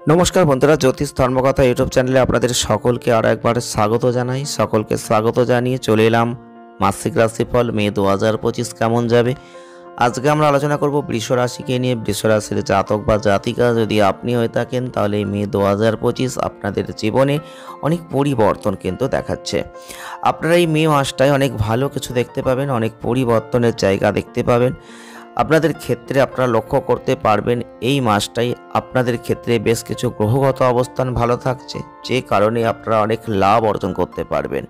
নমস্কার বন্ধুরা, জ্যোতিষ ধর্মকথা ইউটিউব চ্যানেলে আপনাদের সকলকে আরও একবার স্বাগত জানাই। সকলকে স্বাগত জানিয়ে চলে এলাম মাসিক রাশিফল মে 2025 কেমন যাবে। আজকে আমরা আলোচনা করব বৃষ রাশিকে নিয়ে। বৃষ রাশির জাতক বা জাতিকা যদি আপনি হয়ে থাকেন, তাহলে মে 2025 আপনাদের জীবনে অনেক পরিবর্তন কিন্তু দেখাচ্ছে। আপনারা এই মে মাসটায় অনেক ভালো কিছু দেখতে পাবেন, অনেক পরিবর্তনের জায়গা দেখতে পাবেন। আপনাদের ক্ষেত্রে আপনারা লক্ষ্য করতে পারবেন এই মাসটাই আপনাদের ক্ষেত্রে বেশ কিছু গ্রহগত অবস্থান ভালো থাকছে, যে কারণে আপনারা অনেক লাভ অর্জন করতে পারবেন।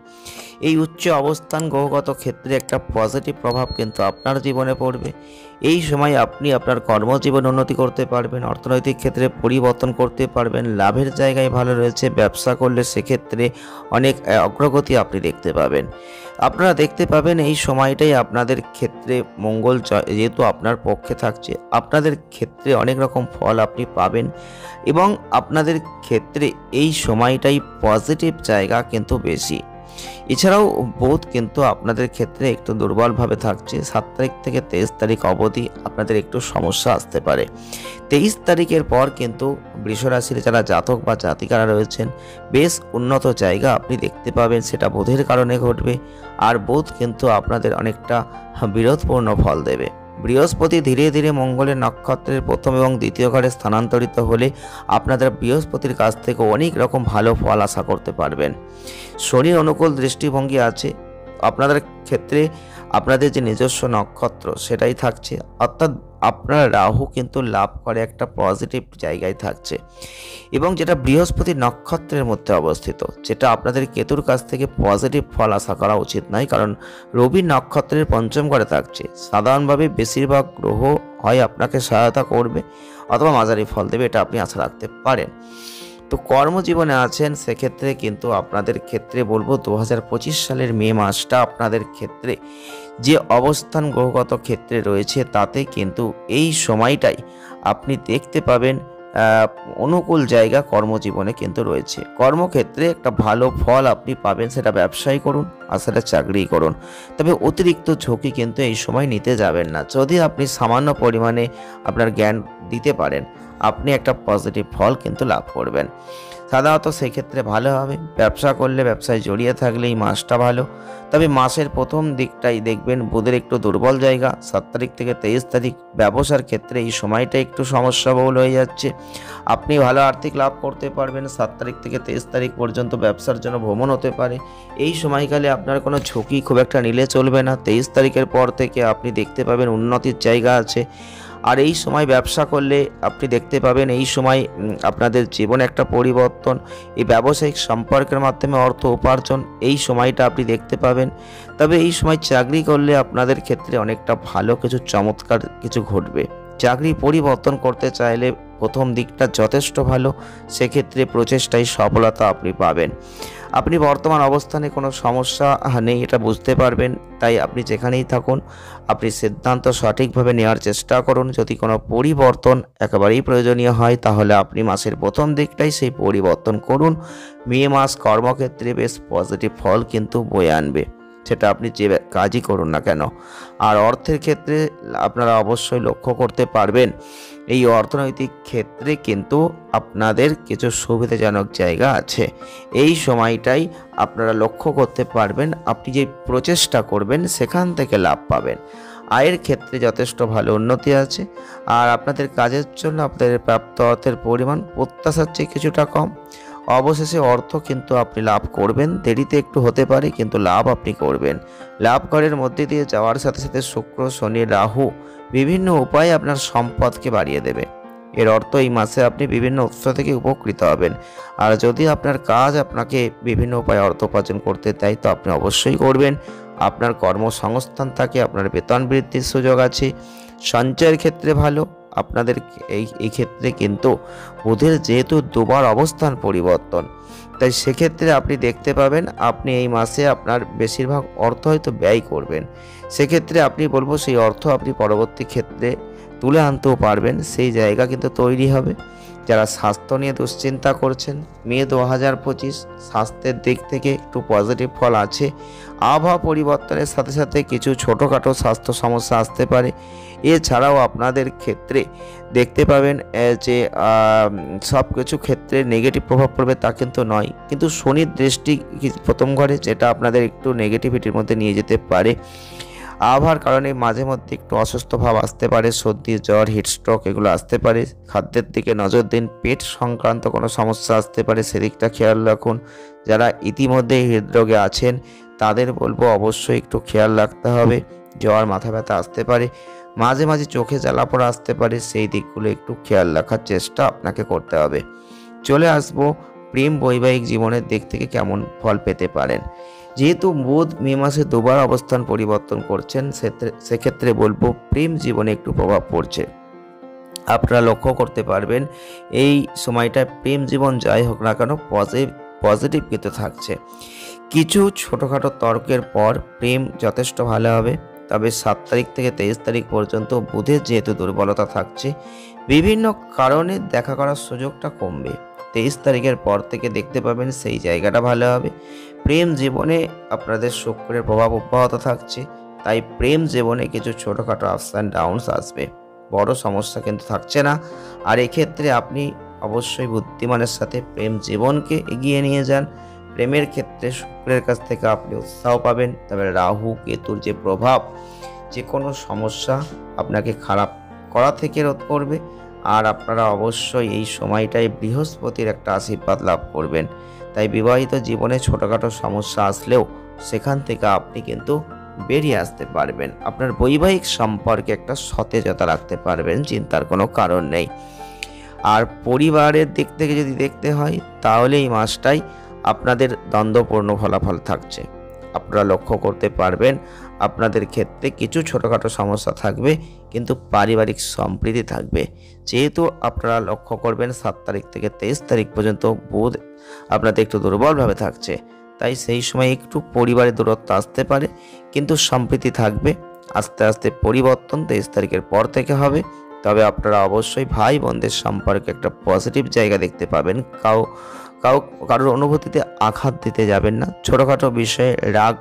এই উচ্চ অবস্থান গ্রহগত ক্ষেত্রে একটা পজিটিভ প্রভাব কিন্তু আপনার জীবনে পড়বে। এই সময় আপনি আপনার কর্মজীবন উন্নতি করতে পারবেন, অর্থনৈতিক ক্ষেত্রে পরিবর্তন করতে পারবেন, লাভের জায়গায় ভালো রয়েছে। ব্যবসা করলে সেক্ষেত্রে অনেক অগ্রগতি আপনি দেখতে পাবেন। আপনারা দেখতে পাবেন এই সময়টাই আপনাদের ক্ষেত্রে মঙ্গল যেহেতু আপনার পক্ষে থাকছে, আপনাদের ক্ষেত্রে অনেক রকম ফল আপনি পাবেন এবং আপনাদের ক্ষেত্রে এই সময়টাই পজিটিভ জায়গা কিন্তু বেশি। এছাড়াও বোধ কিন্তু আপনাদের ক্ষেত্রে একটু দুর্বলভাবে থাকছে। 7 তারিখ থেকে 23 তারিখ অবধি আপনাদের একটু সমস্যা আসতে পারে। 23 তারিখের পর কিন্তু বৃষ রাশির যারা জাতক বা জাতিকারা রয়েছেন, বেশ উন্নত জায়গা আপনি দেখতে পাবেন। সেটা বোধের কারণে ঘটবে, আর বোধ কিন্তু আপনাদের অনেকটা বিরোধপূর্ণ ফল দেবে। বৃহস্পতি ধীরে ধীরে মঙ্গলের নক্ষত্রের প্রথম এবং দ্বিতীয় ঘরে স্থানান্তরিত হলে আপনাদের বৃহস্পতির কাছ থেকে অনেক রকম ভালো ফল আশা করতে পারবেন। শনির অনুকূল দৃষ্টিভঙ্গি আছে আপনাদের ক্ষেত্রে। আপনাদের যে নিজস্ব নক্ষত্র সেটাই থাকছে, অর্থাৎ আপনার রাহু কিন্তু লাভ করে একটা পজিটিভ জায়গায় থাকছে, এবং যেটা বৃহস্পতি নক্ষত্রের মধ্যে অবস্থিত, যেটা আপনাদের কেতুর কাছ থেকে পজিটিভ ফল আশা করা উচিত নয়, কারণ রবি নক্ষত্রের পঞ্চম ঘরে থাকছে। সাধারণভাবে বেশিরভাগ গ্রহ হয় আপনাকে সহায়তা করবে অথবা মাঝারি ফল দেবে, এটা আপনি আশা রাখতে পারেন। তো কর্মজীবনে আছেন, সেক্ষেত্রে কিন্তু আপনাদের ক্ষেত্রে বলবো 2025 সালের মে মাসটা আপনাদের ক্ষেত্রে যে অবস্থান গ্রহগত ক্ষেত্রে রয়েছে, তাতে কিন্তু এই সময়টাই আপনি দেখতে পাবেন অনুকূল জায়গা কর্মজীবনে কিন্তু রয়েছে। কর্মক্ষেত্রে একটা ভালো ফল আপনি পাবেন, সেটা ব্যবসায় করুন আর সেটা চাকরি করুন। তবে অতিরিক্ত ঝুঁকি কিন্তু এই সময় নিতে যাবেন না। যদি আপনি সামান্য পরিমাণে আপনার জ্ঞান দিতে পারেন, আপনি একটা পজিটিভ ফল কিন্তু লাভ করবেন। সাধারণত সেক্ষেত্রে ভালো হবে। ব্যবসা করলে, ব্যবসায় জড়িয়ে থাকলে এই মাসটা ভালো। তবে মাসের প্রথম দিকটাই দেখবেন বুধের একটু দুর্বল জায়গা। 7 তারিখ থেকে 23 তারিখ ব্যবসার ক্ষেত্রে এই সময়টা একটু সমস্যাবহুল হয়ে যাচ্ছে। আপনি ভালো আর্থিক লাভ করতে পারবেন। 7 তারিখ থেকে 23 তারিখ পর্যন্ত ব্যবসার জন্য ভ্রমণ হতে পারে। এই সময়কালে আপনার কোনো ঝুঁকি খুব একটা নিলে চলবে না। 23 তারিখের পর থেকে আপনি দেখতে পাবেন উন্নতির জায়গা আছে। আর এই সময় ব্যবসা করলে আপনি দেখতে পাবেন এই সময় আপনাদের জীবনে একটা পরিবর্তন, এই ব্যবসায়িক সম্পর্কের মাধ্যমে অর্থ উপার্জন, এই সময়টা আপনি দেখতে পাবেন। তবে এই সময় চাকরি করলে আপনাদের ক্ষেত্রে অনেকটা ভালো কিছু চমৎকার কিছু ঘটবে। চাকরি পরিবর্তন করতে চাইলে প্রথম দিকটা যথেষ্ট ভালো, সেক্ষেত্রে প্রচেষ্টায় সফলতা আপনি পাবেন। আপনি বর্তমান অবস্থানে কোনো সমস্যা নেই এটা বুঝতে পারবেন, তাই আপনি যেখানেই থাকুন আপনি সিদ্ধান্ত সঠিকভাবে নেওয়ার চেষ্টা করুন। যদি কোনো পরিবর্তন একেবারেই প্রয়োজনীয় হয়, তাহলে আপনি মাসের প্রথম দিকটাই সেই পরিবর্তন করুন। মে মাস কর্মক্ষেত্রে বেশ পজিটিভ ফল কিন্তু বয়ে আনবে, সেটা আপনি যে কাজই করুন না কেন। আর অর্থের ক্ষেত্রে আপনারা অবশ্যই লক্ষ্য করতে পারবেন এই অর্থনৈতিক ক্ষেত্রে কিন্তু আপনাদের কিছু সুবিধাজনক জায়গা আছে। এই সময়টাই আপনারা লক্ষ্য করতে পারবেন, আপনি যে প্রচেষ্টা করবেন সেখান থেকে লাভ পাবেন। আয়ের ক্ষেত্রে যথেষ্ট ভালো উন্নতি আছে, আর আপনাদের কাজের জন্য আপনাদের প্রাপ্ত অর্থের পরিমাণ প্রত্যাশার চেয়ে কিছুটা কম। অবশেষে অর্থ কিন্তু আপনি লাভ করবেন, দেরিতে একটু হতে পারে কিন্তু লাভ আপনি করবেন। লাভ ঘরের মধ্যে দিয়ে যাওয়ার সাথে সাথে শুক্র, শনি, রাহু বিভিন্ন উপায়ে আপনার সম্পদকে বাড়িয়ে দেবে। এর অর্থ এই মাসে আপনি বিভিন্ন উৎস থেকে উপকৃত হবেন। আর যদি আপনার কাজ আপনাকে বিভিন্ন উপায়ে অর্থ উপার্জন করতে দেয়, তো আপনি অবশ্যই করবেন। আপনার কর্মসংস্থান থাকে, আপনার বেতন বৃদ্ধির সুযোগ আছে। সঞ্চয়ের ক্ষেত্রে ভালো আপনাদের। এই ক্ষেত্রে কিন্তু বুধের যেহেতু দুবার অবস্থান পরিবর্তন, তাই সেক্ষেত্রে আপনি দেখতে পাবেন আপনি এই মাসে আপনার বেশিরভাগ অর্থ হয়তো ব্যয় করবেন। সেক্ষেত্রে আপনি বলবো সেই অর্থ আপনি পরবর্তী ক্ষেত্রে তুলে আনতেও পারবেন, সেই জায়গা কিন্তু তৈরি হবে। যারা স্বাস্থ্য নিয়ে দুশ্চিন্তা করছেন, মে 2025 স্বাস্থ্যের দিক থেকে একটু পজিটিভ ফল আছে। আবহাওয়া পরিবর্তনের সাথে সাথে কিছু ছোটোখাটো স্বাস্থ্য সমস্যা আসতে পারে। এছাড়াও আপনাদের ক্ষেত্রে দেখতে পাবেন যে সব কিছু ক্ষেত্রে নেগেটিভ প্রভাব পড়বে তা কিন্তু নয়, কিন্তু শনির দৃষ্টি প্রথম ঘরে, যেটা আপনাদের একটু নেগেটিভিটির মধ্যে নিয়ে যেতে পারে। আবহাওয়ার কারণে মাঝে মধ্যে একটু অসুস্থ ভাব আসতে পারে, সর্দি জ্বর হিটস্ট্রোক এগুলো আসতে পারে। খাদ্যের দিকে নজর দিন, পেট সংক্রান্ত কোনো সমস্যা আসতে পারে, সেদিকটা খেয়াল রাখুন। যারা ইতিমধ্যে হৃদরোগে আছেন তাদের বলবো অবশ্যই একটু খেয়াল রাখতে হবে। জ্বর মাথা ব্যথা আসতে পারে, মাঝে মাঝে চোখে জ্বালাপোড়া আসতে পারে, সেই দিকগুলো একটু খেয়াল রাখার চেষ্টা আপনাকে করতে হবে। চলে আসবো প্রেম বৈবাহিক জীবনের দিক থেকে কেমন ফল পেতে পারেন। যেহেতু বুধ মে মাসে দুবার অবস্থান পরিবর্তন করছেন, সেক্ষেত্রে বলবো প্রেম জীবনে একটু প্রভাব পড়ছে। আপনারা লক্ষ্য করতে পারবেন এই সময়টায় প্রেম জীবন যাই হোক না কেন পজিটিভ কিন্তু থাকছে। কিছু ছোটোখাটো তর্কের পর প্রেম যথেষ্ট ভালো হবে। তবে 7 তারিখ থেকে 23 তারিখ পর্যন্ত বুধের যেহেতু দুর্বলতা থাকছে, বিভিন্ন কারণে দেখা করার সুযোগটা কমবে। 23 তারিখের পর থেকে দেখতে পাবেন সেই জায়গাটা ভালো হবে। প্রেম জীবনে আপনাদের শুক্রের প্রভাব অব্যাহত থাকছে, তাই প্রেম জীবনে কিছু ছোটোখাটো আপস অ্যান্ড ডাউনস আসবে, বড় সমস্যা কিন্তু থাকছে না। আর এক্ষেত্রে আপনি অবশ্যই বুদ্ধিমানের সাথে প্রেম জীবনকে এগিয়ে নিয়ে যান। প্রেমের ক্ষেত্রে শুক্রের কাছ থেকে আপনি উৎসাহ পাবেন। তবে রাহু কেতুর যে প্রভাব যে কোনো সমস্যা আপনাকে খারাপ করা থেকে রোধ করবে। আর আপনারা অবশ্যই এই সময়টায় বৃহস্পতির একটা আশীর্বাদ লাভ করবেন। তাই বিবাহিত জীবনে ছোটোখাটো সমস্যা আসলেও সেখান থেকে আপনি কিন্তু বেরিয়ে আসতে পারবেন। আপনার বৈবাহিক সম্পর্কে একটা সতেজতা রাখতে পারবেন, চিন্তার কোনো কারণ নেই। আর পরিবারের দিক থেকে যদি দেখতে হয় তাহলে এই মাসটাই আপনাদের দ্বন্দ্বপূর্ণ ফলাফল থাকছে। আপনারা লক্ষ্য করতে পারবেন আপনাদের ক্ষেত্রে কিছু ছোটোখাটো সমস্যা থাকবে, কিন্তু পারিবারিক সম্প্রীতি থাকবে। যেহেতু আপনারা লক্ষ্য করবেন 7 তারিখ থেকে 23 তারিখ পর্যন্ত বুধ আপনাদের একটু দুর্বলভাবে থাকছে, তাই সেই সময় একটু পরিবারের দূরত্ব আসতে পারে, কিন্তু সম্প্রীতি থাকবে। আস্তে আস্তে পরিবর্তন 23 তারিখের পর থেকে হবে। তবে আপনারা অবশ্যই ভাই বোনদের সম্পর্কে একটা পজিটিভ জায়গা দেখতে পাবেন। কারোর অনুভূতিতে আঘাত দিতে যাবেন না। ছোটোখাটো বিষয়ে রাগ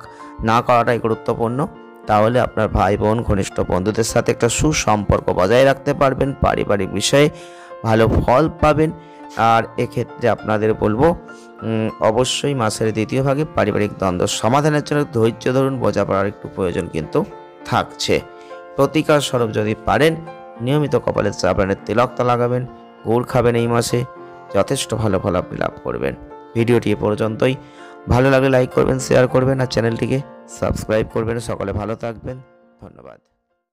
না করাটাই গুরুত্বপূর্ণ। তাহলে আপনার ভাই বোন ঘনিষ্ঠ বন্ধুদের সাথে একটা সুসম্পর্ক বজায় রাখতে পারবেন, পারিবারিক বিষয়ে ভালো ফল পাবেন। আর এক্ষেত্রে আপনাদের বলবো অবশ্যই মাসের দ্বিতীয় ভাগে পারিবারিক দ্বন্দ্ব সমাধানের জন্য ধৈর্য ধরুন, বোঝাপড়ার একটু প্রয়োজন কিন্তু থাকছে। প্রতিকার স্বরূপ যদি পারেন নিয়মিত কপালে চাবড়ানের তিলকটা লাগাবেন, গুড় খাবেন, এই মাসে যথেষ্ট ভালো ফল আপনি লাভ করবেন। ভিডিওটি এ পর্যন্তই। ভালো লাগলে লাইক করবেন, শেয়ার করবেন আর চ্যানেলটিকে সাবস্ক্রাইব করবেন। সকলে ভালো থাকবেন, ধন্যবাদ।